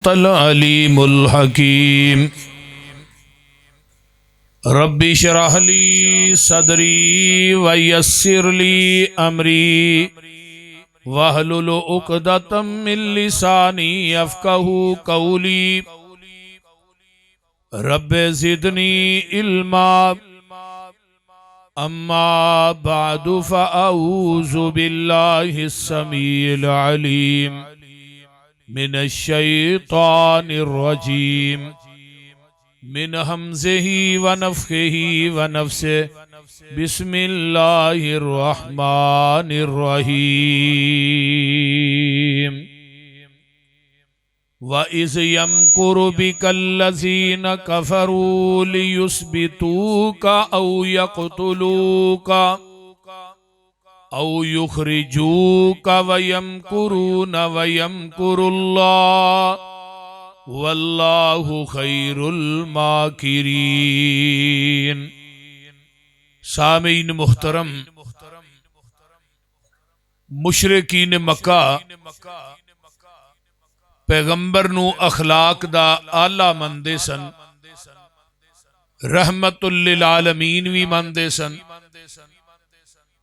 अलीमुल हकीम। Rabbi शरह ली सदरी व यस्सिर ली अमरी वहलुल उक़दतम मिन लिसानी यफ़क़हू क़ौली। रब्बि ज़िदनी इल्मा। अम्मा बअदु फ़अऊज़ु बिल्लाहिस समीइल अलीम मिनश्शैतानिर्रजीम मिन हम्ज़िही व नफ़्ख़िही व नफ़्सिही बिस्मिल्लाहिर्रहमानिर्रहीम। व इज़ यमकुरु बिकल्लज़ीना कफ़रू लियुस्बितूका औ यक़्तुलूका औ युख़रिजूका व यमकुरून व यमकुरुल्लाह वल्लाहु खैरुल माकिरीन। सामीन मुहतरम, मुशरिकीन मक्का पैगंबर नू अखलाक दा आला मनदे सन, रहमतुल लिल आलमीन भी मनदे सन,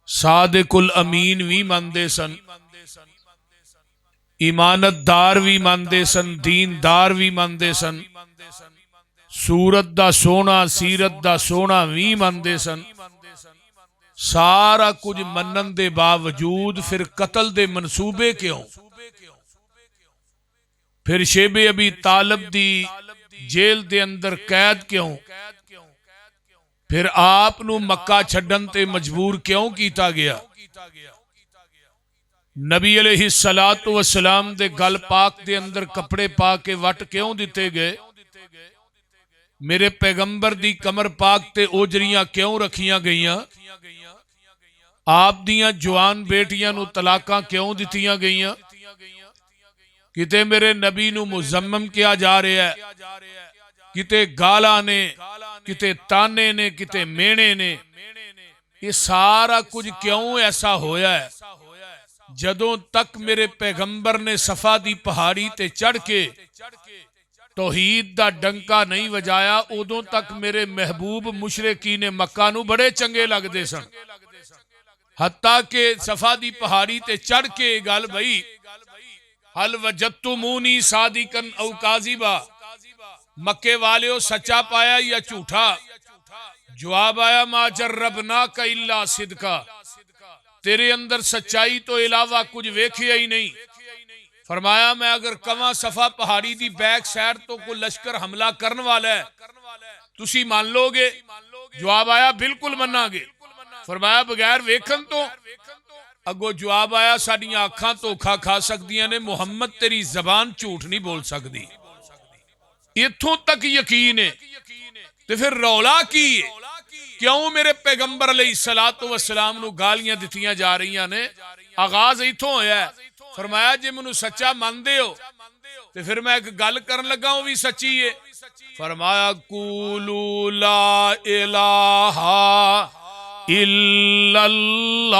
सादिकुल अमीन भी मनदे सन, ईमानतदार भी मनदे सन, दीनदार भी मनदे सन, सूरत दा सोना सीरत दा सोना भी मनदे सन। सारा कुछ मनन दे बावजूद फिर कतल दे मनसूबे क्यों? फिर शेबे अबी तालब दी जेल दे अंदर कैद क्यों? फिर आप नू मक्का छड्डन ते मजबूर क्यों कीता गया? नबी अलैहिस्सलातु वस्सलाम दे गल पाक दे अंदर कपड़े पा के वट क्यों दिते गए? मेरे पैगंबर दी कमर पाक ते ओजरियां क्यों रखियां गईयां? आप दियां जवान बेटियां नू तलाकां क्यों दितियां गईयां? किते मेरे नबी नू मुजम्मम किया जा रहा है, किते गाला ने, किते ताने ने, किते मेणे ने। ये सारा कुछ क्यों ऐसा होया है? जदों तक मेरे पैगंबर ने सफा दी पहाड़ी ते चढ़ के तौहीद दा डंका नहीं वजाया, उदों तक मेरे महबूब मुशरिकीन मक्का नू बड़े चंगे लगदे सन। हत्ता के सफा दी पहाड़ी ते चढ़ के गल भई, हल वजदतुमूनी सादिकन औ काज़िबा, मक्के वालियो सच्चा पाया या झूठा? जवाब आया, मा जर्रबनाका इल्ला सिदका, तेरे अंदर सच्चाई तो इलावा कुछ वेखिया ही नहीं। फरमाया, मैं अगर कवां सफा पहाड़ी दी बैक साइड तो कोई लश्कर हमला करने वाला है, तुसी मान लोगे? जवाब आया, बिल्कुल मनांगे। फरमाया, बगैर वेखन तो? अगो जवाब आया, साडियां अखां धोखा खा सकदियां ने, मुहम्मद तेरी जबान झूठ नहीं बोल सकती। इथों तक यकीन है। तो फिर रौला की है? क्यों मेरे पैगंबर अलैहिस्सलातु वस्सलाम नू गालियां दितियां जा रही ने? आगाज इथों होया। फरमाया, जे मैनू सच्चा मानदे हो तो फिर मैं एक गल करन लगा, वो भी सच्ची है। फरमाया, कूलू ला इलाहा इल्लल्लाह।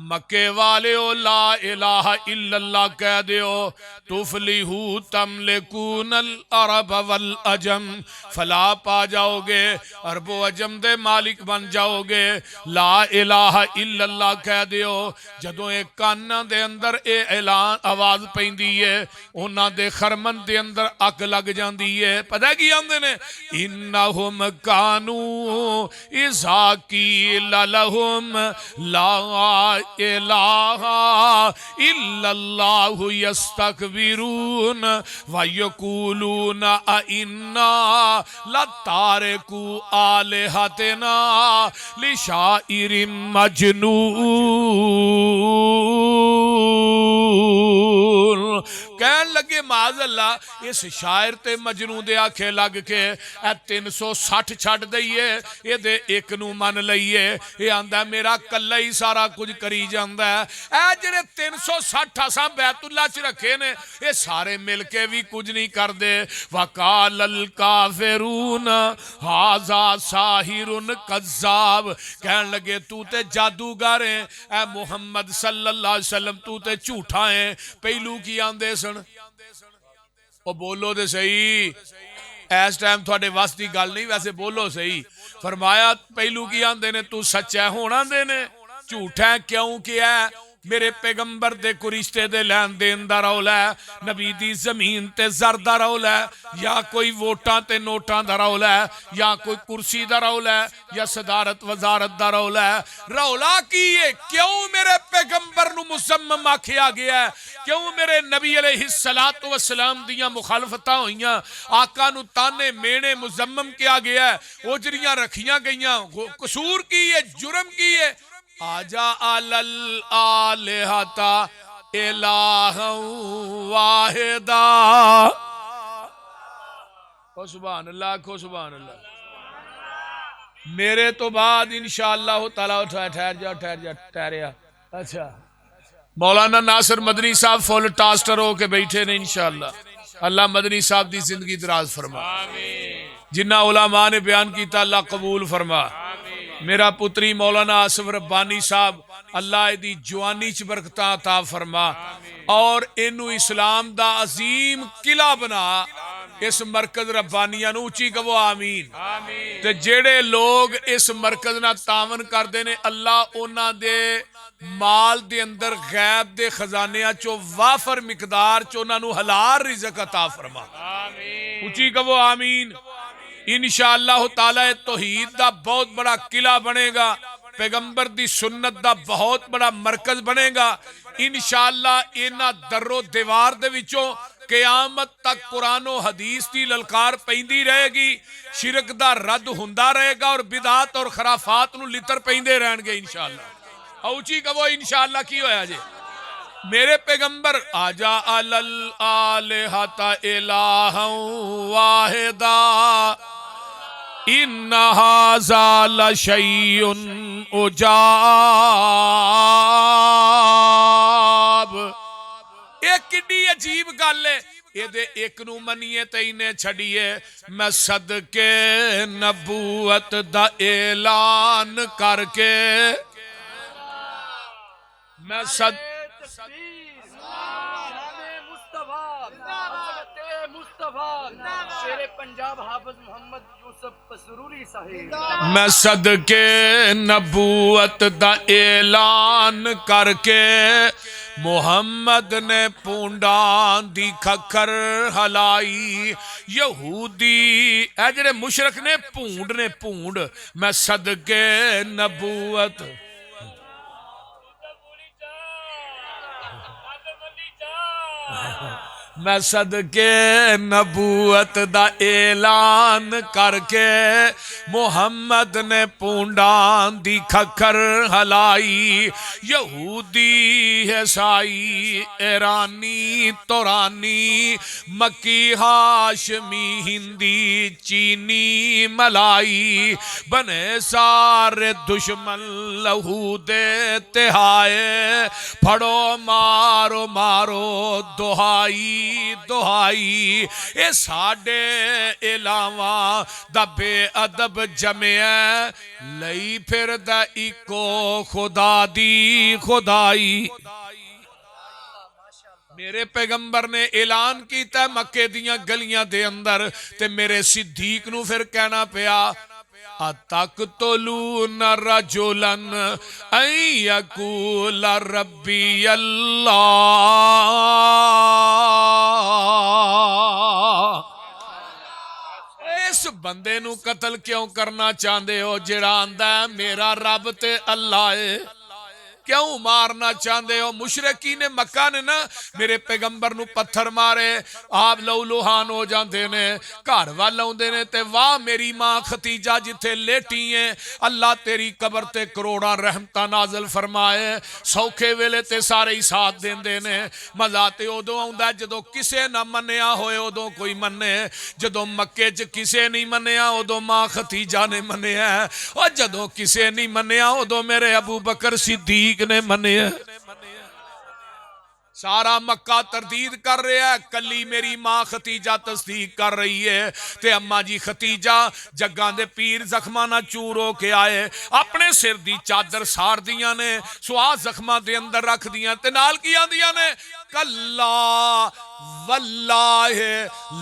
मक्के वाले ओ ला इलाहा इल्लल्लाह कह दियो, तुफलिहू तमलिकूनल अरब वल अजम, फला पा जाओगे, अरबो अजम दे मालिक बन जाओगे। ला इलाहा इल्लल्लाह कह दियो। जदों एक काना दे अंदर ए ऐलान आवाज पैंदी है, उन्हां दे खरमन दे अंदर अग लग जांदी है। पता की आंदे ने, इन्नहुम कानू इज़ा कील लहुम ला इलाहा इल्लल्लाहु यस्तकबिरून व यकूलून अ इन्ना लतारिकू आलिहतना लिशाइरिम मजनून। कहन लगे माज अल्लाह इस शायर ते मजनू दे आखे लग के 360 छड़ दईए ये एक नू मन लईए। ये आंदा मेरा कल्ला ही सारा कुछ करी जांदा है। ए जेड़े 360 असां बैतुल्ला च रखे ने ये सारे मिल के भी कुछ नहीं करते। वकालल काफिरून हाजा साहिरुन कज़्ज़ाब कहन लगे तू ते जादूगर है ए मुहम्मद सल्लल्लाहु अलैहि वसल्लम तू ते झूठा है। पहलू की आंदे सन ओ बोलो दे सही इस टाइम थोड़े वस की गल नहीं वैसे बोलो सही। फरमाया पहलू की आंदे ने तू सच्चा होना दे ने झूठा क्यों किया मेरे पैगंबर दे कोई रिश्ते दे लैन देन दा रौला है नबी दी जमीन ते जर दा रौला है या कोई वोटां ते नोटां दा रौला है या कोई कुर्सी दा रौला है या सदारत वजारत दा रौला है। रौला की है क्यों मेरे पैगंबर नू मुसम्मम आखिया गया है क्यों मेरे नबी अलैहिस्सलातु वस्सलाम दियां मुखालफतां होईयां आका नू ताने मेने मुजम्मम किया गया है ओजरियां रखियां गईयां कसूर की है जुर्म की है। आजा अलल आलिहता इलाहं वाहिदा खो सुभान अल्लाह खो सुभान अल्लाह। मेरे तो बाद इंशाअल्लाह ताला ठहर जा ठहरिया। अच्छा मौलाना नासिर मदनी साहब फुल टास्टर होके बैठे ने इंशाअल्लाह अल्लाह मदनी साहब की जिंदगी दराज फरमा जिन्ना उलमा ने बयान किया अल्लाह कबूल फरमा। मेरा पुत्री मौलाना आसिफ रब्बानी साहब अल्लाह दी जवानी च बरकतां अता फरमा और इनू इस्लाम दा अजीम किला बना इस मरकज रब्बानिया नू उची कहो आमीन। ते जेड़े लोग इस मरकज ना तावन करते ने अल्लाह उन्हां दे माल दे अंदर गैब दे खजानिया चो वाफर मिकदार चो उन्हां नू हलाल रिज़्क अता फरमा उची कहो आमीन। इंशाअल्लाह ताला तौहीद दा बहुत बड़ा किला बनेगा पैगंबर दी सुन्नत दा बहुत बड़ा मरकज बनेगा इंशाअल्लाह। इन्हां दर्रो दीवार दे विचों क़यामत तक कुरान और हदीस की ललकार पैंदी रहेगी शिरक दा रद्द हुंदा रहेगा और बिदात और खराफात नू लितर पैंदे रहणगे इंशाअल्लाह। औची कहो इंशाअल्लाह की होया जे मेरे पैगंबर आजा अलल आलिहता इलाहं वाहिदा इन्ना हाज़ा लशैउन उजाब। एक किड्डी अजीब गल है ये एक नू मनीए ते इन्हें छड़िए मैं सदके नबूवत दा ऐलान करके मैं सद मैं सदके नबूवत दा ऐलान करके मुहम्मद ने पूंडां दी खखर हलाई यहूदी ए जेड़े मुशरक ने भूंड मैं सदके नबूवत मैं सदके नबूवत दा ऐलान करके मुहम्मद ने पूंडां दी खखर हलाई यहूदी ईसाई ईरानी तोरानी मक्की हाशमी हिंदी चीनी मलाई बने सारे दुश्मन लहू दे तिहाए फड़ो मारो मारो दुहाई दुहाई ये साडे इलावा दा बेअदब जमिया लई फिर दा इको खुदा दी खुदाई। मेरे पैगंबर ने ऐलान किया मक्के दियां गलियां दे अंदर ते मेरे सिद्दीक नू फिर कहना पिया अतक़्तुलून रजुलन अन यक़ूल रब्बी अल्लाह। इस बंदे नू कतल क्यों करना चाहते हो जेड़ा आंदा मेरा रब ते अल्लाह है। क्यों मारना चाहते हो? मुशरकी ने मक्का ने ना मेरे पैगंबर नूं पत्थर मारे, आप लहू लुहान हो जाते ने, घर वाल आउंदे ने ते वाह मेरी मां खतीजा जिथे लेटी है, अल्लाह तेरी कबर ते करोड़ां रहमतां नाज़िल फरमाए। सौखे वेले ते सारे ही साथ देंदे ने। मज़ा ते उदों आउंदा जदों किसे ना मन्निया होए, उदों कोई मन्ने। जदों मक्के च किसे नहीं मन्निया उदों मां खतीजा ने मन्निया, और जदों किसे नहीं मन्निया उदों मेरे अबू बकर सिद्दीक ने मन्निया। सारा मक्का तरदीद कर रहा है, कली मेरी मां खतीजा तस्दीक कर रही है। ते अम्मा जी खतीजा जग्गां दे पीर जख्मां ना चूर हो के आए, अपने सिर दी चादर साड़ दियां ने, सुहा जख्मां दे अंदर रख दियां ते नाल की आंदियां ने, कल्ला वल्लाहि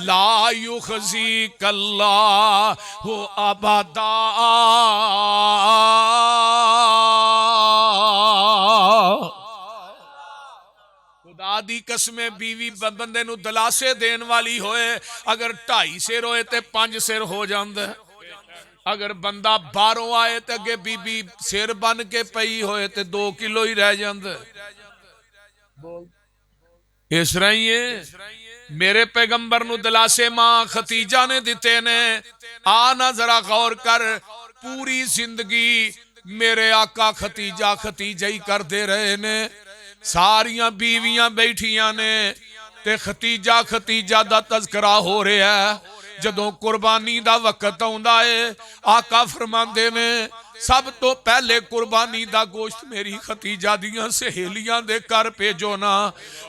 ला युखजी कल्ला हो अबदा। खुदा दी कसमें बीवी बंदे नूं दलासे देन वाली होए, अगर 2.5 सिर होए ते 5 सिर हो जांदा है। अगर बंदा बाहरों आए तो अगे बीबी सिर बन के पई होए तो 2 किलो ही रह जांदा। इस तरह ही है मेरे पैगंबर नूं दलासे मां खतीजा ने दिते ने। आ ना जरा गौर कर, पूरी जिंदगी मेरे आका खतीजा खतीजा ही करते रहे ने। सारियां बीवियां बैठियां ने ते खतीजा खतीजा दा तज़करा हो रहा है। जदों कुर्बानी दा वक्त आउंदा है, आका फरमांदे ने सब तो पहले कुर्बानी दा गोश्त मेरी खतीजा दियां सहेलियां दे घर भेजो ना।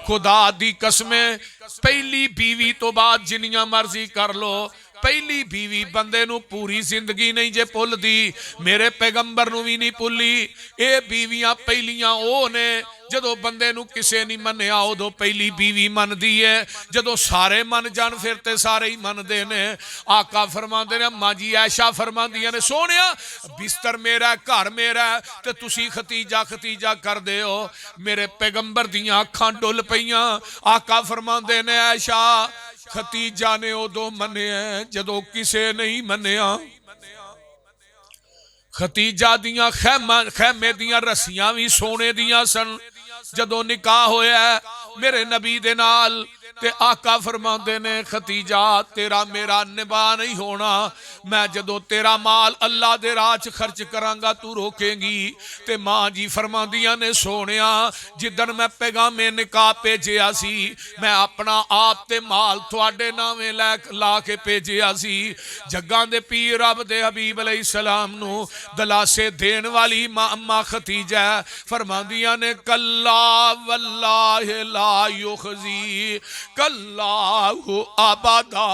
खुदा दी कसमें पहली बीवी तो बाद जिन्नियां मर्जी कर लो, पहली बीवी बंदे नूं पूरी जिंदगी नहीं जे भुलदी, मेरे पैगंबर नूं भी नहीं भुली। ये बीवियां पहलियां ओ ने जदों बंदे नूं किसे नहीं मन्निया उदों पहली बीवी मनदी है, जदों सारे मन जान फिर ते सारे ही मनदे ने। आका फरमांदे ने, अम्मा जी ऐशा फरमांदियां ने, सोहणिया बिस्तर मेरा घर मेरा ते तुसी खतीजा खतीजा कर दे हो। मेरे पैगंबर दियां अखां डुल पईयां। आका फरमांदे ने, ऐशा खतीजा ने उदों मन्निया जदों किसे नहीं मन्निया। खतीजा दियां खैमे दियां रस्सियां भी सोने दियां सन। जदों निकाह होया मेरे नबी दे नाल ते आका फरमांदे ने, खतीजा तेरा मेरा निभा नहीं होना, मैं जदों तेरा माल अल्लाह दे राह च खर्च करांगा तू रोकेंगी। ते मां जी फरमांदियां ने, सोनिया जिदन मैं पैगामे निकाह भेजिया सी, मैं अपना आप ते माल तुहाडे नावे ला के भेजिया सी। जग्गां दे पीर रब दे हबीब अलैहिस्सलाम नूं दलासे देन वाली मां अम्मा खतीजा फरमांदियां ने, कल्ला वल्लाहि ला युखजी कल्लाहु अबदा।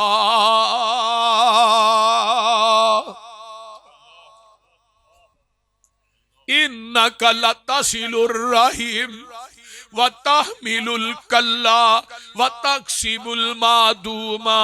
इन्नका लतसिलुर रहीम व तहमिलुल कल्ला व तक्सिबुल मादूमा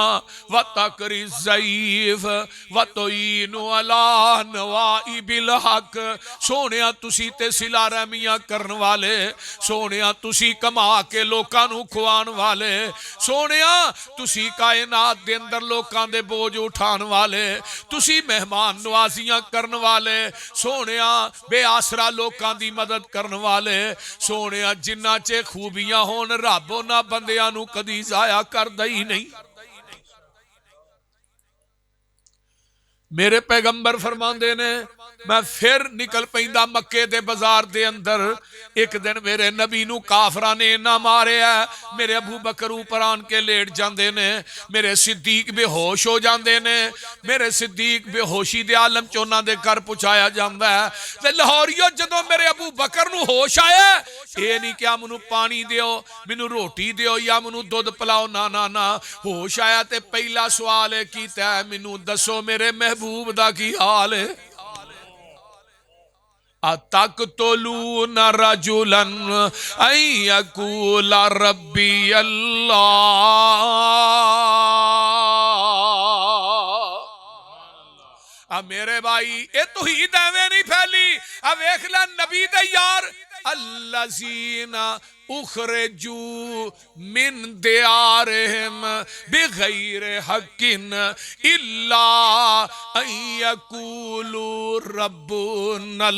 व तकरिज ज़ईफ व तुईनु अला नवाइबिल हक। सोनिया तुसी ते सिला रहमियां करन वाले, सोनिया तुसी कमा के लोकां नूं खुआन वाले, सोनिया तुसी कायनात दे अंदर लोकां दे बोझ उठान वाले, तुसी मेहमान नवाजियां करन वाले, सोनिया बेआसरा लोकां दी मदद करन वाले। सोनिया जिन्ना चे खूबियां होन रब उन्हां बंदियां नूं कदी जाया करदा ही नहीं। मेरे पैगंबर फरमांदे ने, मैं फिर निकल पैंदा मक्के दे बाजार दे अंदर। एक दिन मेरे नबी नूं काफरां ने इन्ना मारिया, मेरे अबू बकर ऊपर आन के लेट जांदे ने, मेरे सिद्दीक बेहोश हो जांदे ने। मेरे सिद्दीक बेहोशी दे आलम च उन्हां दे घर पहुंचाया जांदा है। ते लाहौरियो जदों मेरे अबू बकर नूं होश आया, ये नहीं क्या मैनू पानी दिओ, मैनू रोटी दिओ या मैनू दुध पिलाओ, ना ना ना। होश आया ते पहला सवाल कीता, मैनू दसो मेरे महबूब दा की हाल है। अतक तोलू न रजुलन अयकूला रब्बी अल्लाह। मेरे भाई ये तो ही दावे नहीं फैली। अब वेख ला नबी दे यार, अल्लज़ीना उखरजू मिन दियारिहिम बिगैर हक्किन इल्ला अन यकूलू रब्बुनल्लाह।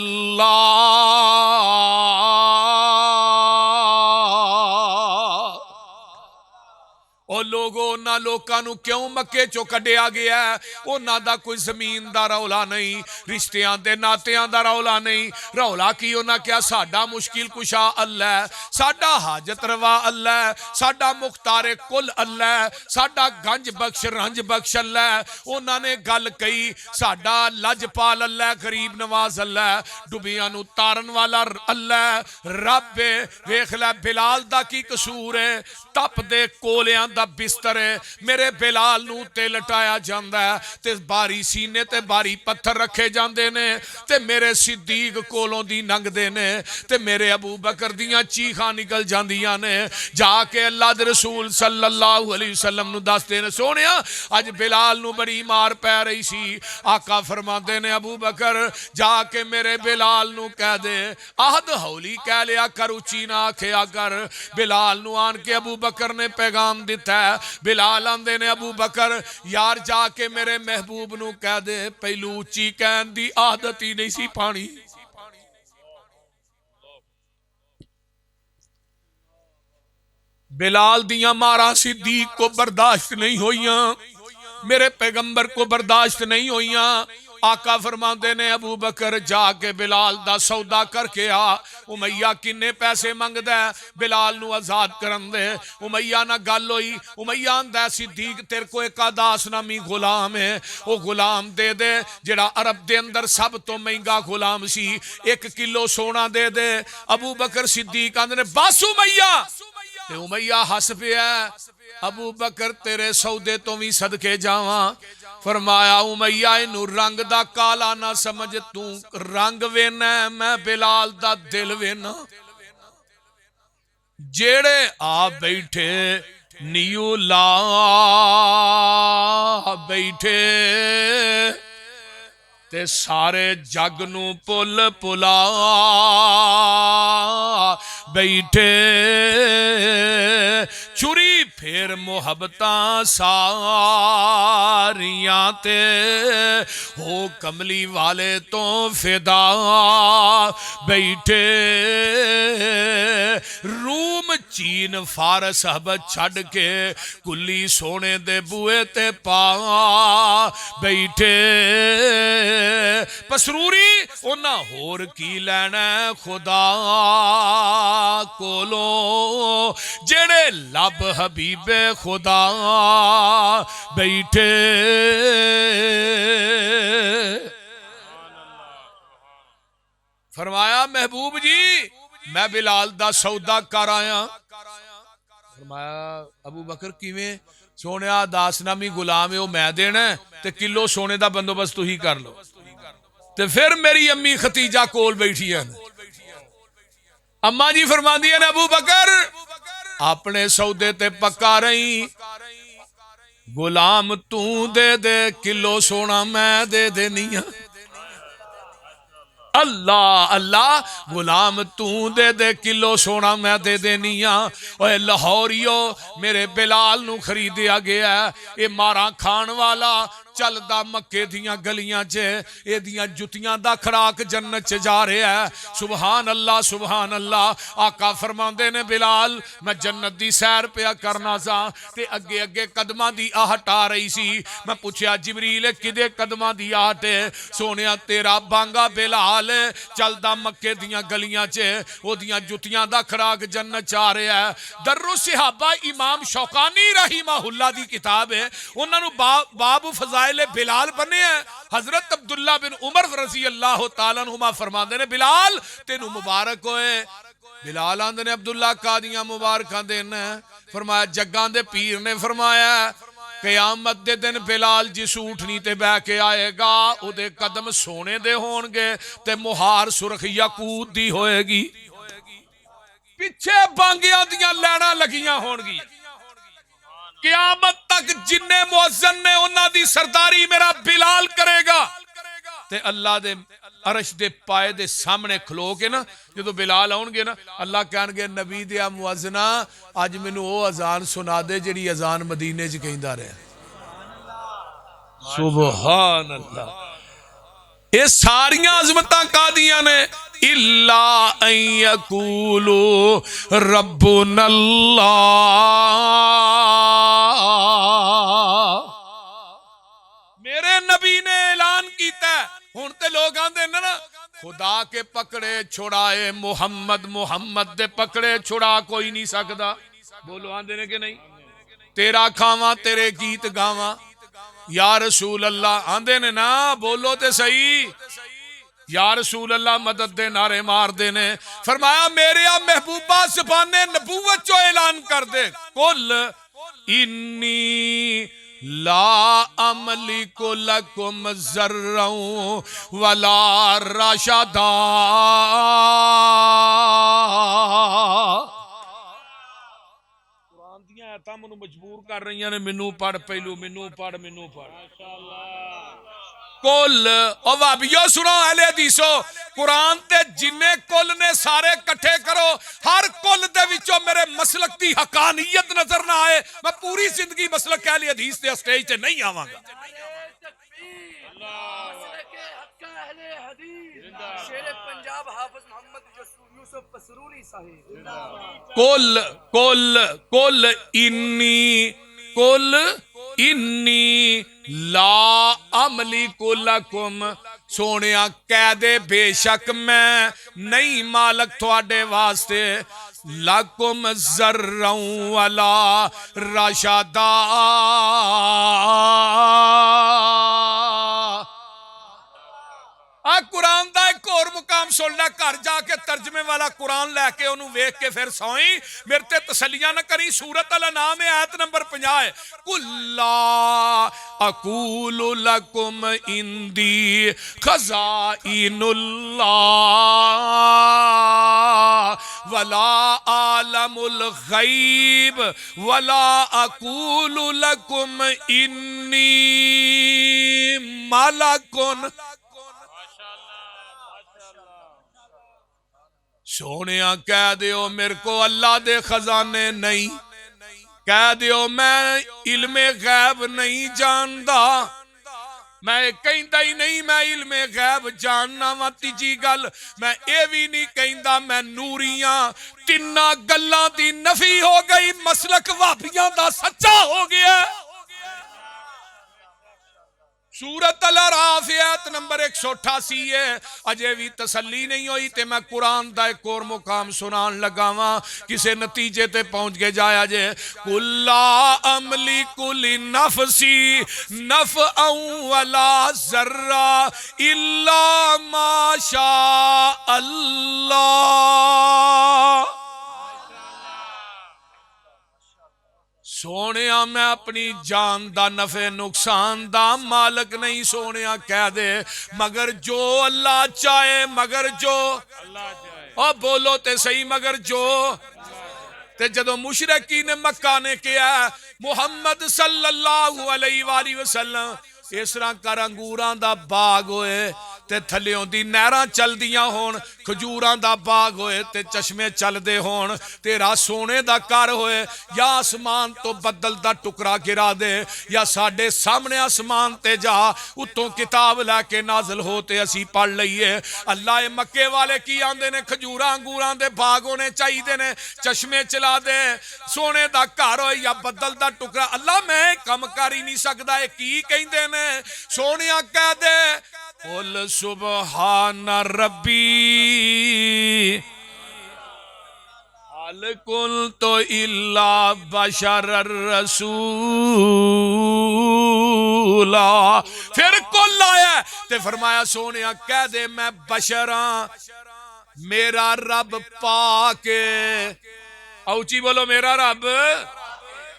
ਉਹ ਲੋਗੋ ਉਹਨਾਂ ਲੋਕਾਂ ਨੂੰ ਕਿਉਂ ਮੱਕੇ ਚੋਂ ਕੱਢਿਆ ਗਿਆ? ਉਹਨਾਂ ਦਾ ਕੋਈ ਜ਼ਮੀਨ ਦਾ ਰੌਲਾ ਨਹੀਂ, ਰਿਸ਼ਤਿਆਂ ਦੇ ਨਾਤਿਆਂ ਦਾ ਰੌਲਾ ਨਹੀਂ। ਰੌਲਾ ਕੀ? ਉਹਨਾਂ ਕਿਹਾ ਸਾਡਾ ਮੁਸ਼ਕਿਲ ਕੁਸ਼ਾ ਅੱਲਾ, ਸਾਡਾ ਹਾਜਤ ਰਵਾ ਅੱਲਾ, ਸਾਡਾ ਮੁਖਤਾਰੇ ਕੁਲ ਅੱਲਾ, ਸਾਡਾ ਗੰਜ ਬਖਸ਼ रंज बख्श अल्लाह। उन्होंने गल कही साडा लजपाल अल्लाह, गरीब नवाज अल्लाह, डुबियां नू तारन वाला अल्लाह रब है। वेख लै बिलाल दा की कसूर है? तप दे कोलियां दा बिस्तर है, मेरे बिलाल नू ते लटाया जांदा है ते बारी सीने ते बारी पत्थर रखे जांदे ने ते मेरे सिद्दीक कोलों दी लंघदे ने ते मेरे अबू बकर दियां चीखां निकल जांदियां ने। जाके अल्लाह दे रसूल सल्लल्लाहु अलैहि वसल्लम नू दसदे ने सोनिया अज बिलाल नू बड़ी मार पै रही सी। आका फरमाते ने अबू बकर जाके मेरे बिलाल नू कह दे आहद हौली कह लिया कर, उची ना आखिया कर। बिलाल नू आन के अबू बकर ने पैगाम दिता है। बिलाल आंदे ने अबू बकर यार जाके मेरे महबूब नू कह दे पहलू उची कहन दी आदत ही नहीं सी पानी। बिलाल दियां मारा सिद्दीक को बर्दाश्त नहीं होइयां, मेरे पैगंबर को बर्दाश्त नहीं होइयां। आका फरमाते ने अबू बकर जाके बिलाल दा सौदा करके आ। उमैया किन्ने पैसे मंगदा है? बिलाल नू आजाद करन दे। उमैया ना गल होई। उमैया आंदा सिद्दीक तेरे को एक आदास नामी गुलाम है, वो गुलाम दे दे जेड़ा अरब दे अंदर सब तो महंगा गुलाम सी, 1 किलो सोना दे दे। अबू बकर सिद्दीक आंदे ने बस उमैया। उमैया हस पिया। अबू बकर तेरे सौदे तो भी सदके जावा। फरमाया उमैया इनू रंग दा काला ना समझ, तू रंग वेना मैं बिलाल दा दिल वेना। जेड़े आ बैठे नीयू ला बैठे ते सारे जग नू पुल पुला बैठे। चुरी फिर मुहब्बतां सारियां ते हो कमली वाले तो फिदा बैठे। रूम चीन फारस हब छड़ के कुली सोने दे बुए ते पा बैठे। पसरूरी उन्ना होर की लैना खुदा कोलो, जेड़े लब हबीबे खुदा बैठे। फरमाया महबूब जी मैं बिलाल दा सौदा कर आया। फरमाया अबू बकर किवें? सोने दासनामी गुलाम है वो मैं देना ते किलो सोने का बंदोबस्त तू ही कर लो। ते फिर मेरी अम्मी खतीजा कोल बैठी है। अम्मा जी फरमांदी है अबू बकर अपने सौदे ते पक्का रही, गुलाम तू दे दे किलो सोना मैं दे देनी है। अल्लाह अल्लाह गुलाम तू दे दे किलो सोना मैं दे देनी आ। लाहौरियो मेरे बिलाल नू खरीदिया गया। ये मारा खान वाला चलदा मक्के दियां गलियां च, एदियां जुतियां दा खराक जन्नत च जा रहा है। सुभान अल्लाह सुभान अल्लाह। आका फरमांदे ने बिलाल मैं जन्नत दी सैर पिया करना सा ते अगे अगे कदमां दी आहट आ रही सी। मैं पूछया जिबरील किदे कदमां दी आहट है? सोनिया तेरा बांगा बिलाल चलदा मक्के दियां गलियां च, ओदियां जुतियां दा खराक जन्नत च आ रहा है। दर्रु सिहाबा इमाम शौकानी रहीमहुल्लाह दी किताब है। उन्हां नू बाब फज़ाइल बिलाल बने हैं। हजरत अब्दुल्ला बिन उमर रजी अल्लाह तआला अन्हुमा फरमाते ने बिलाल तेनू मुबारक होए। बिलाल आंदे ने अब्दुल्ला कादियां मुबारकां देना। फरमाया जग्गां दे पीर ने फरमाया कयामत दे दिन बिलाल जिस ऊठनी ते बह के आएगा उहदे कदम सोने दे होणगे ते मुहार सुरख याकूत दी होएगी। पिछे बांगियां दियां लैणां लगियां होणगियां। क़यामत तक जिन्ने मुअज्जन ने उन्हां दी सरदारी मेरा बिलाल करेगा। ते अल्लाह दे अरश दे पाए दे सामने खलो के ना जो बिलाल आउणगे ना अल्लाह कहणगे नबी दिया मुअज्जना अज मैनू वो अजान सुना दे जिहड़ी अजान मदीने च कहंदा रहा। सुभान अल्लाह। ये सारियां अजमतां कादियां ने इल्ला अन यकूलू रब्बुनल्लाह। मेरे नबी ने ऐलान किया। हुण ते लोग आंदे ने ना खुदा के पकड़े छुड़ाए मुहम्मद, मुहम्मद दे पकड़े छुड़ा कोई नहीं सकता। बोलो आंदे ने कि नहीं? तेरा खावा तेरे गीत गावा या रसूल अल्लाह आंदे ने ना। बोलो ते सही या रसूल अल्लाह मदद दे नारे मार देने। फरमाया मेरे महबूबा ज़बाने नबूवत चो ऐलान कर दे, कुल इन्नी ला अमलिकु लकुम ज़र्रन वला रशदा। कुरान दी आयतां मैनूं मजबूर कर रही ने, मैनू पढ़ पहलू, मैनू पढ़, मैनू पढ़। कुल ओ भाभीओ सुनो, अहले हदीसो, कुरान ते जिन्ने कुल ने सारे इकट्ठे करो। हर कुल दे विचों मेरे मसलक दी हकानियत नजर ना आए, मैं पूरी जिंदगी मसलक अहले हदीस दे स्टेज ते नहीं आवांगा। कुल कुल कुल इन्नी, कुल इन्नी ला अमली कुलकुम, सोनिया कह दे बेशक मैं नहीं मालक थोड़े वास्ते लकुम ज़र्रन वला रशदा। आ कुरान दा एक और मुकाम सुन लै, घर जाके तर्जमे वाला कुरान लैके उन्होंने वेख के फिर सोई, मेरे ते तसलियां न करी। सूरत अल नाम है, आयत नंबर 50 है। कुल्ला अकूलु लकुम इंदी खज़ाइनुल्लाह वला आलमुल गैब वला अकूलु लकुम इन्नी मलकुन। सोनिया कह दियो मेरे को अल्लाह दे खजाने नहीं, कह दियो मैं इल्मे गैब नहीं जानदा, मैं कहता ही नहीं मैं इल्मे गैब जानना वा। तीजी गल मैं ये भी नहीं कहता मैं नूरिया। तिन्ना गल्लां दी नफी हो गई, मसलक वाबियां दा सच्चा हो गया। सूरत अल-अराफ आयत नंबर 188 है। अजे भी तसल्ली नहीं हुई तो मैं कुरान दा एक और मुकाम सुनान लगा वा, किसे नतीजे ते पहुंच के जाया जे। कुल्ला अमली कुली नफसी नफ़अन वला ज़र्रा इल्ला माशा अल्लाह। सोनिया मैं अपनी जान दा नफे नुकसान दा मालक नहीं। सोनिया कह दे मगर जो अल्लाह चाहे, मगर जो अल्लाह चाहे। और बोलो ते सही, मगर जो। ते जदों मुशरिकी ने मक्का ने कहा मुहम्मद सल्लल्लाहु अलैहि वसल्लम इस तरह कर अंगूरां दा बाग होए ते थल्लियों दी नहरां चलदियां होण, खजूरां दा बाग होए ते चश्मे चलदे होण, तेरा सोने दा घर होए या आसमान तो बदल दा टुकड़ा गिरा दे या साडे सामने आसमान ते जा उत्तों किताब लैके नाज़िल हो ते असी पढ़ लईए। अल्लाह मक्के वाले की आंदे ने खजूरां अंगूरां दे बाग होने चाहिए ने, चश्मे चला दे, सोने दा घर होए या बदल दा टुकड़ा। अल्लाह मैं कम कर ही नहीं सकदा, ये की कहंदे ने? सोनिया कह दे कुल सुबहान रब्बी हल कुल तो इल्ला बशर रसूला। फिर कुल आया ते फरमाया सोनिया कह दे मैं बशर हां, मेरा रब पाक। औची बोलो मेरा रब।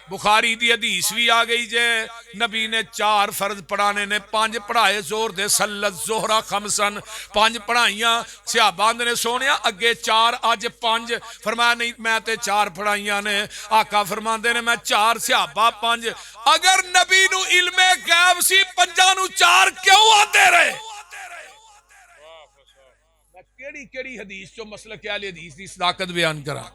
बुखारी दी हदीस भी आ गई जे, नबी ने 4 फर्ज पढ़ाने ने, 5 पढ़ाए जोर दे सल्लत जोहरा खमसन, 5 पढ़ाइयां। सहाबा ने सोनिया अगे 4 अज 5, फरमाया नहीं मैं ते 4 पढ़ाइयां ने। आका फरमांदे ने मैं 4 सहाबा 5। अगर नबी नू इल्मे गैब सी 5 नू 4 क्यों आते रहे? मैं केड़ी हदीस चो मसलक अहले हदीस दी सदाकत बयान करा।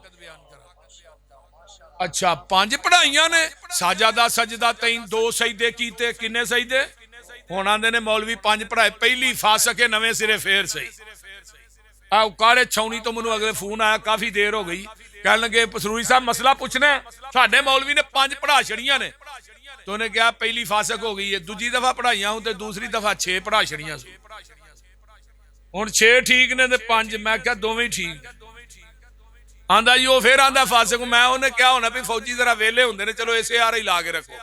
अच्छा 5 पढ़ाइयां ने, साजादा सजदा तैन 2 सजदे कीते, किन्ने सजदे? हुण आंदे ने मौलवी 5 पढ़ाए, पहली फासके नवे सिरे फेर सही। काले छौनी तो मैनू अगले फोन आया, काफी देर हो गई, कह लगे पसरूरी साहब मसला पूछना है, साडे मौलवी ने 5 पढ़ा छड़ियां ने। तो उन्हें कहा पहली फासक हो गई है, दूजी दफा पढ़ाइया हूं, दूसरी दफा 6 पढ़ा छड़ियां हुण 6 ठीक ने ते 5। मैं क्या दोवें ठीक? आंदा जी वो फिर आंदा फासक। मैं उन्हें क्या होना भी फौजी जरा वेले होंगे ने, चलो इसे यार ही ला के रखो,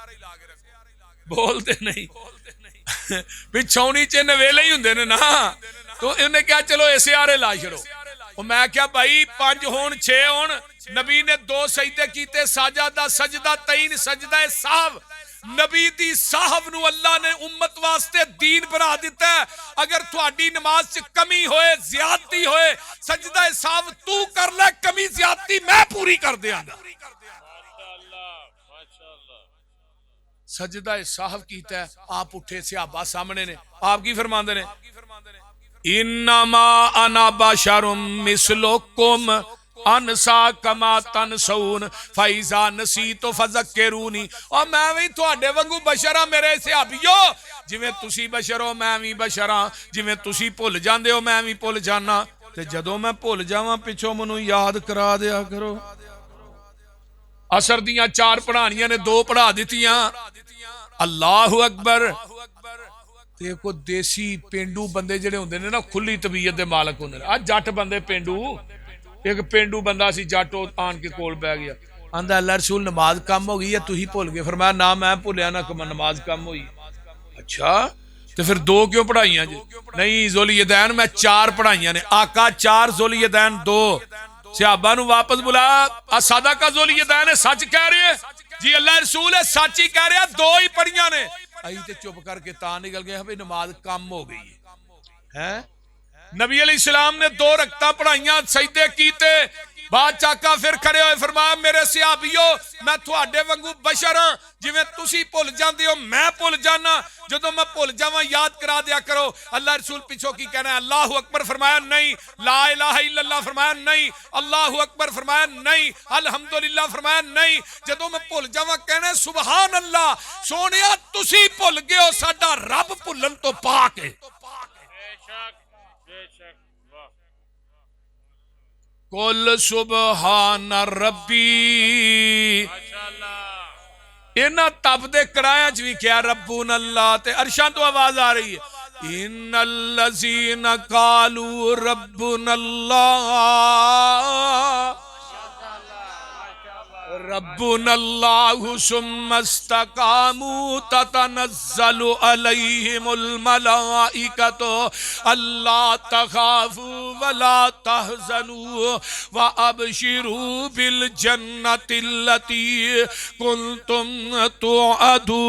बोलते नहीं भी छौनी च वेले ही होंगे ने ना। तो इन्हें क्या चलो इसे यार ला छड़ो। मैं क्या भाई 5 होण 6 होण, नबी ने 2 सजदे कीते, साजा सजदा 3 सजदा साहब। नबी दी साहब नू अल्लाह ने उम्मत वास्ते दीन बना दिता है। अगर तुहाडी नमाज च कमी होए, ज्यादती होए, सजदा साहब तू कर ले, कमी ज्यादती मैं पूरी कर देंगा। सजदा साहब कीता है, आप उठे, सहाबा सामने ने, आप की फरमांदे ने, इन्नमा अना बशरुम मिसलुकुम अनसा कमा तनसऊन फैजा नसी तो फज़क्किरूनी। और मैं भी तुहाडे वांगू बशर हां मेरे सहाबियो, जिवें तुसी बशर हो मैं भी बशर हां, जिवें तुसी भुल जांदे हो मैं भी भुल जाना, ते जदों मैं भुल जावां पिछों मैनूं याद करा दिया करो। असर दियां 4 पढ़ानियां ने 2 पढ़ा दित्तियां। अल्लाहु अकबर। ते कोई देसी पेंडू बंदे जिहड़े हुंदे ने ना, खुली तबीयत दे मालक हुंदे ने। अज जट बंदे पेंडू, एक पेंडू बंदा सी जट आन के कोल बह गया, आंदा अल्लाह रसूल नमाज कम हो गई है, तुही भुल गए। फरमाया ना मैं भुलिया ना नमाज कम हुई। अच्छा तो फिर 2 क्यों पढ़ाइयां जी? नहीं ज़ुल्यदैन मैं 4 पढ़ाइयां ने। आका 4 ज़ुल्यदैन 2। सहाबा नू वापस बुला, सादा का ज़ुल्यदैन है, सच कह रहे हैं जी अल्लाह रसूल है, सच ही कह रहे हैं, 2 ही पढ़ियां ने। अई ते चुप करके ता निकल गए भाई नमाज कम हो गई है। नबी अलैहिस्सलाम ने 2 रकता पढ़ाइयां, सजदे कीते, बाद चाका फिर खड़े होए, फरमाया मेरे सहाबियो मैं तुहाडे वांगू बशर हां, जिवें तुसी भुल जांदे हो मैं भुल जाना, जदों मैं भुल जावां याद करा दिया करो। अल्लाह रसूल पिछों की कहना है अल्लाहु अकबर, फरमाया नहीं, ला इलाहा इल्लल्लाह फरमाया नहीं, अल्लाहु अकबर फरमाया नहीं, अल्हम्दुलिल्लाह फरमाया नहीं। जदों मैं भुल जावां कहना सुभान अल्लाह, सोनिया तुसी भुल गए हो, साडा रब भुलन तो पाक है। कुल सुबहान रब्बी। इन्हां तब दे कराया च भी क्या रब्बुन अल्लाह, ते अरशां तो आवाज आ रही है इन्नल्लज़ीना कालू रब्बुन अल्लाह रब्बुन अल्लाहु सुम्मस्तकामू ततनज़्ज़लु अलैहिमुल मलाइकतु अल्ला तखाफू वला तहज़नू व अबशिरू बिल जन्नतिल्लती कुंतुम तुअदून।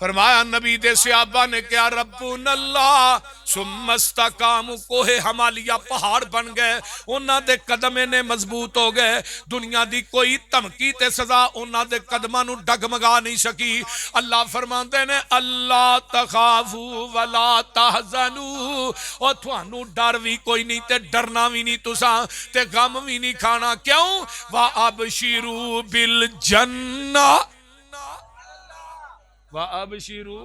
फरमाया नबी दे सहाबा ने क्या रब्बुन अल्लाह सुम्मस्तकामू, कोहे हमालिया पहाड़ बन गए, उन्हां दे कदम ने मजबूत हो गए, दुनिया दी कोई धमकी ते सजा उन्हां दे कदमां नू डगमगा नहीं सकी। अल्लाह फरमांदे ने अल्लाह तखाफू वला तहज़नू, और तुहानू डर भी कोई नहीं ते डरना भी नहीं तुसां ते गम भी नहीं खाना। क्यों? वा अबशिरू बिल जन्ना वा अबशिरू,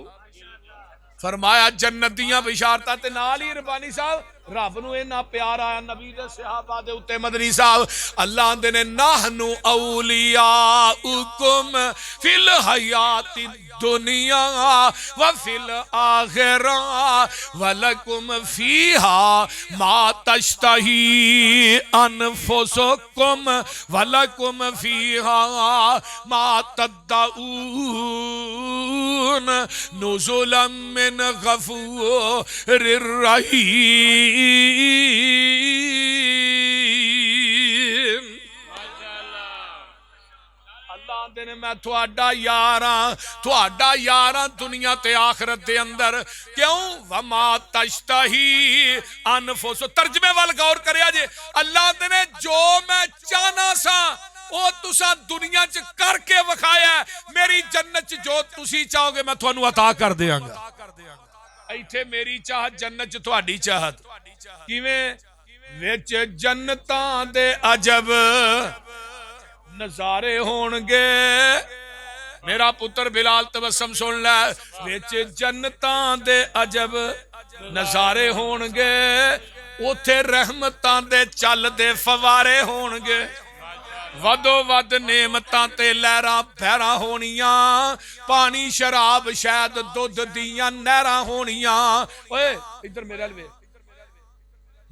फरमाया जन्नत दियां बिशारतां ते नाल ही रबानी साहब रब नू इन्ना प्यार आया नबी दे सहाबा दे उत्ते मदनी साहब अल्लाह आंदे ने नाहनु औलियाउकुम फिल हयाति दुनिया व फिल आखिरा वलकुम फीहा मा तश्तही अनफुसुकुम वलकुम फीहा मा तद्दऊन नुज़ुलन मिन गफूरिर रहीम। ने मैं थोड़ा यार हां, थोड़ा यार हां दुनिया ते आखिरत दे अंदर। क्यों? वमा तश्तही अनफुस। तर्जमे वाल गौर करिया जे, अल्लाह ने जो मैं चाहना सा ओ तुसा दुनिया च करके विखाया, मेरी जन्नत च जो तुसी चाहोगे मैं तुहानू अता कर देंगा। इत्थे मेरी चाहत, जन्नत च तुहाडी चाहत। किवें? विच जन्नतां दे अजब नजारे होणगे, मेरा पुत्र बिलाल तबस्सम सुन लै विच जन्नतां दे अजब नजारे होणगे उथे रहमतां दे चलदे फवारे होणगे वधो वध नेमतां ते लहरां पैरां होणियां पानी शराब शहद दुध दियां नहरां होणियां ओए इधर मेरे अल वे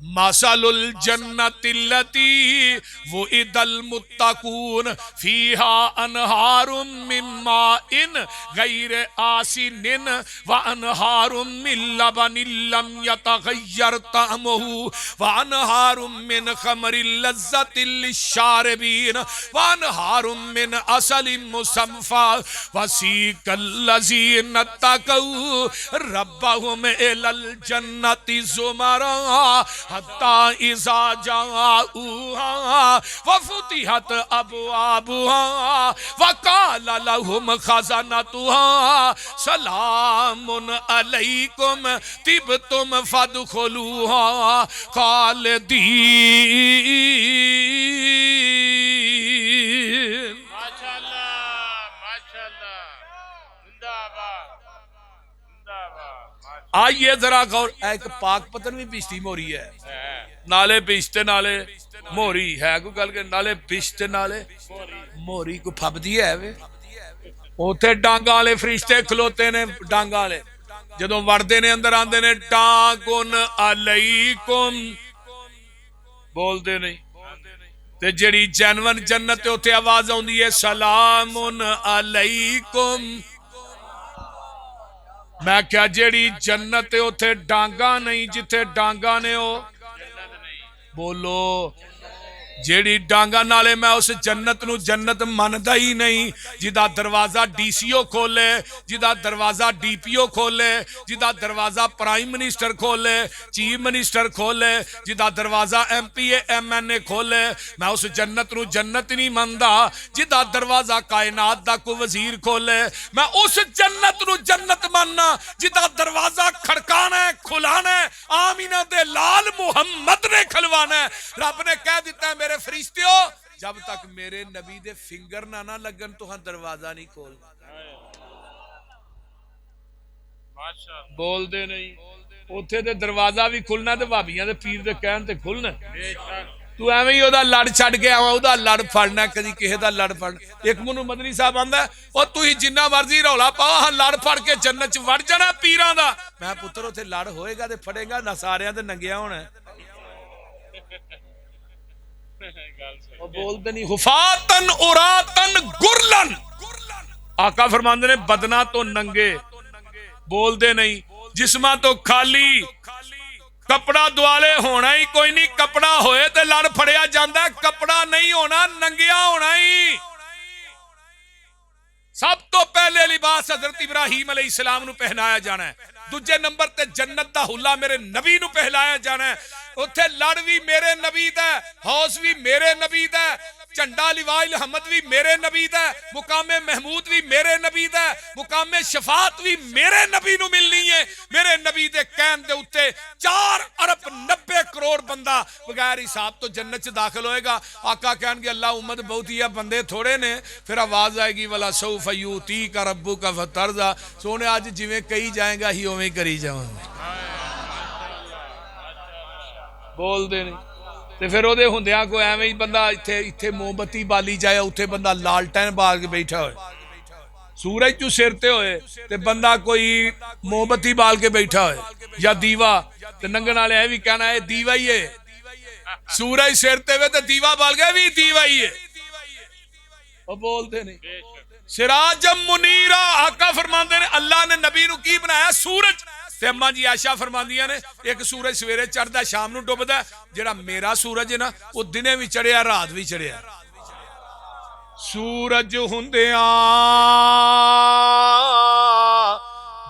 मसलुल जन्नतिल्लती वो इदल मुत्तकून फीहा अनहारुम मिन माइन गैर आसिनिन व अनहारुम मिन लबनिल लम यतगय्यर तअमुहु व अनहारुम मिन खमरिल लज़्ज़तिल लिशारिबीन व अनहारुम मिन असलिन मुसम्फा वसीकल लज़ीन तकौ रब्बहुम इलल जन्नति ज़ुमरा हत्ता इज़ा जाऊहा वफुतिहत अबवाबुहा वकाल लहुम खज़नतुहा सलामुन अलैकुम तिबतुम फदखुलूहा खालिदीन। आइए जरा गौर एक पाक पतन भी बिश्ती मोरी है नाले बिश्ते नाले मोरी है कोई गल के नाले बिश्ते नाले मोरी को फबदी है वे उथे डांगा वाले फरिश्ते खलोते ने डांगा वाले जदों वड़दे ने अंदर आंदे ने डांगुन अलैकुम बोलदे नहीं ते जेड़ी जैनवन जन्नत ते उथे आवाज आउंदी है सलामुन अलैकुम मैं क्या जेड़ी जन्नत है उथे डांगा नहीं जिथे डांगा ने ओ बोलो जेड़ी डांगा नाले मैं उस जन्नत नू जन्नत मनदा ही नहीं जिदा दरवाजा डीसीओ खोले जिदा दरवाजा डीपीओ खोले जिदा दरवाजा प्राइम मिनिस्टर खोले चीफ मिनिस्टर खोले जिदा दरवाजा एमपीए एमएनए खोले मैं उस जन्नत नू जन्नत नहीं मनदा जिदा दरवाजा कायनात दा कोई वजीर खोले मैं उस जन्नत नू जन्नत मनना जिदा दरवाजा खड़काना है खुलाना है आमीना दे लाल मुहम्मद ने खलवाना है। रब ने कह दिता है मेरे फरिश्तियों जब तक मेरे नबी दे फिंगर ना लगन तुहां दरवाजा नहीं खोलना बोल दे नहीं उथे ते दरवाजा भी खुलना ते भाबियां दे पीर दे कहन ते खुलना तू एवें ही ओदा लड़ छड़ के आवा ओदा लड़ फड़ना कदी किसे दा लड़ फड़ एक मनु मदनी साहब आंदा ओ तू ही जिन्ना मर्जी रौला पाओ हां लड़ फड़ के जन्नत च वड़ जाना पीरां दा मैं पुत्र उथे लड़ होएगा ते फड़ेगा ना सारियां ते नंगिया होना बोलते नहीं हुफातन उरातन गुरलन आका फरमांदे ने बदना तो नंगे बोलते नहीं जिस्मा तो खाली कपड़ा दुआले होना ही कोई नहीं कपड़ा होए ते लड़ फड़िया जांदा कपड़ा नहीं होना नंगिया होना ही सब तो पहले लिबास हजरत इब्राहिम अलैहिस्सलाम नू पहनाया जाना है दूजे नंबर ते जन्नत दा हुला मेरे नबी नू पहनाया जाना है उथे लड़ भी मेरे नबी दा हौस भी मेरे नबी दा झंडा लिवाइल हमद भी मेरे नबी दा मुकामे महमूद भी मेरे नबी दा मुकामे शफात भी मेरे नबी नू मिलनी है मेरे नबी दे कहन दे उत्ते 4 अरब 90 करोड़ बंदा बगैर हिसाब तो जन्नत च दाखिल होएगा। आका कहणगे अल्लाह उम्मत बहुत ही है बंदे थोड़े ने फिर आवाज आएगी वाला सौफ यूती का रब्बू का फतरजा सोने आज जिवें कही जाएगा ही उवें करी जावांगे बोल दे नहीं ते फिर ओदे हुंदियां कोई एवें ही बंदा इत्थे इत्थे मोमबत्ती बाली जाए उत्थे बंदा लालटैन बाल के बैठा होए सूरज चू सिर ते होए ते बंदा कोई मोमबत्ती बाल के बैठा होए या दीवा ते नंगन वाले भी कहना है दीवा ही है सूरज सिर ते वे ते दीवा बाल के भी दीवा ही है ओ बोलते नहीं सिराजम मुनीरा आका फरमांदे ने अल्लाह ने नबी नू की बनाया सूरज ते अम्मा जी आयशा फरमांदियां ने एक सूरज सवेरे चढ़दा शाम नू डुबदा जेड़ा मेरा सूरज है ना वो दिने भी चढ़िया रात भी चढ़िया सूरज हुंदिया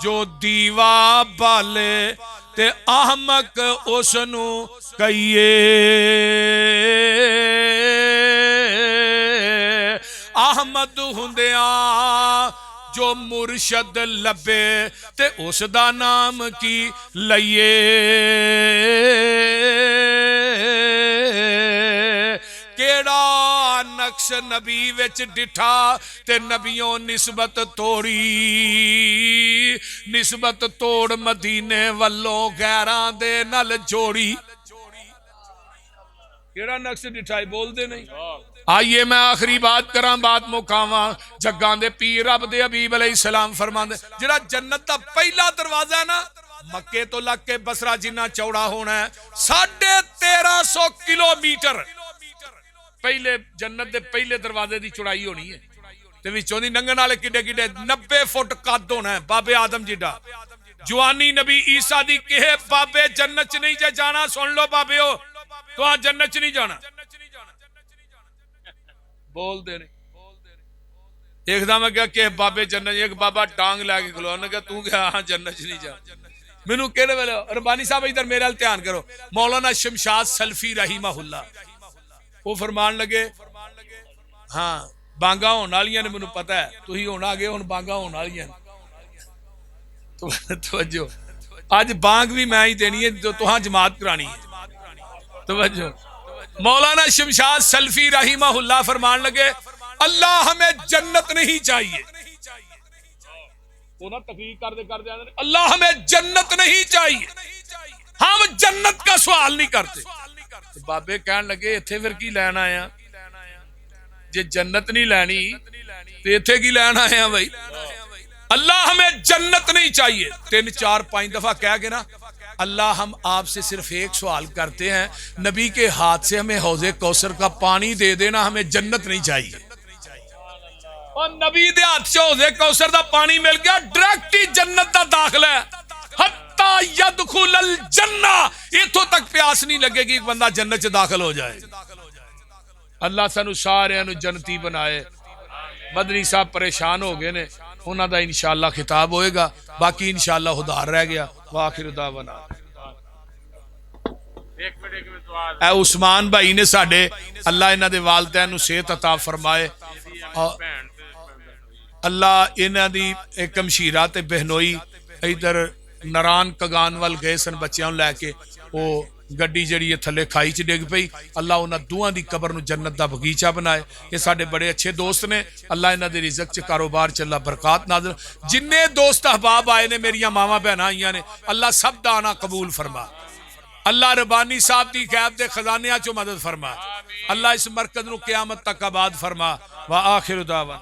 जो दीवा बाले ते अहमक उसनू कहिए अहमद हुंदिया जो मुर्शद लबे ते उसदा नाम की लइए केड़ा नक्श नक्श नबी विच डिठा ते नबियों निस्बत तोड़ी, निस्बत तोड़ मदीने वल्लों गैरां दे नल जोड़ी। केड़ा नक्श डिठा बोलते नहीं। आइए मैं आखिरी बात करा, बात मुकावा। जग्गां दे पीर रब दे हबीब अलैहिस्सलाम फरमांदे जेड़ा जन्नत दा पहला दरवाजा है ना, मक्के तो लग के बसरा जिन्ना चौड़ा होना है, 1350 किलोमीटर पहले जन्नत दे पहले दरवाजे की चौड़ाई होनी है। ते विचों दी लंघण वाले किडे किडे 90 फुट कद होना है, बाबे आदम जिड्डा। जवानी नबी ईसा दी कहे बाबे जन्नत च नहीं जे जाना, सुन लो बाबे हो तो आ जन्नत च नहीं जाना। बोलते नहीं। देखदा मैं क्या कि बाबे जन्नत, एक बाबा टांग लैके खलो, उन्हें कहा तू क्या हाँ जन्नत च नहीं जा। मैनू कहने वाले रब्बानी साहब इधर मेरे वाल ध्यान करो। मौलाना शमशाद सल्फी रहीमहुल्लाह वो फरमान लगे, हाँ बांगा होने वालियां ने, मैनू पता है तुसीं हुण आ गए, हुण बांगा होने वालियां। तवज्जो, अज बांग भी मैं ही देनी है जो तुहां जमात करानी है। तवज्जो, मौलाना शमशाद सल्फी रहीमहुल्लाह फरमान लगे, अल्लाह हमें जन्नत नहीं चाहिए। वो ना तकरीर करते अल्लाह हमें जन्नत नहीं चाहिए, हम जन्नत का सवाल नहीं करते। तो बाबे कहन लगे इत्थे फिर की लैन आया, जे जन्नत नहीं लैनी तो इत्थे की लैन आया भाई। अल्लाह हमें जन्नत नहीं चाहिए 3 4 5 दफा कह के ना, अल्लाह हम आपसे सिर्फ एक सवाल करते हैं, नबी के हाथ से हमें हौजे कौसर का पानी दे देना, हमें जन्नत नहीं चाहिए। और नबी दे हाथ से हौजे कौसर का पानी मिल गया, डायरेक्ट ही जन्नत का दाखला है। हत्ता यदखुलल जन्ना, इथों तक प्यास नहीं लगेगी एक बंदा जन्नत च दाखिल हो जाए। अल्लाह सानू सारियां नू जन्नती बनाए। मदनी साहब परेशान हो गए ने, उन्हां दा इंशाअल्लाह खिताब होएगा, बाकी इंशाअल्लाह उधार रह गया। वाखिर दावना ए उस्मान भाई ने साडे, अल्लाह इन्हां दे वालिदैन नू सेहत अता फरमाए। अल्लाह इन्हां दी एक मशीरा ते बहनोई इधर नारायण कगान वाल गए सन बच्चों लैके, वो गड्डी जी थले खाई च डिग पई। अल्लाह उन्होंने दोवां दी कबर नूं जन्नत दा बगीचा बनाए। ये साडे बड़े अच्छे दोस्त ने, अल्लाह इन्हां दे रिज़्क च कारोबार च अल्लाह बरकत नाज़िल। जिन्ने दोस्त अहबाब आए ने, मेरिया मावां भैनां आईयां ने, अल्लाह सब दा आना कबूल फरमा। अल्लाह रबानी साहब की गैब के खजानिया चो मदद फरमा। अल्लाह इस मरकज नूं क़यामत तक आबाद फरमा। व आखिर दावा।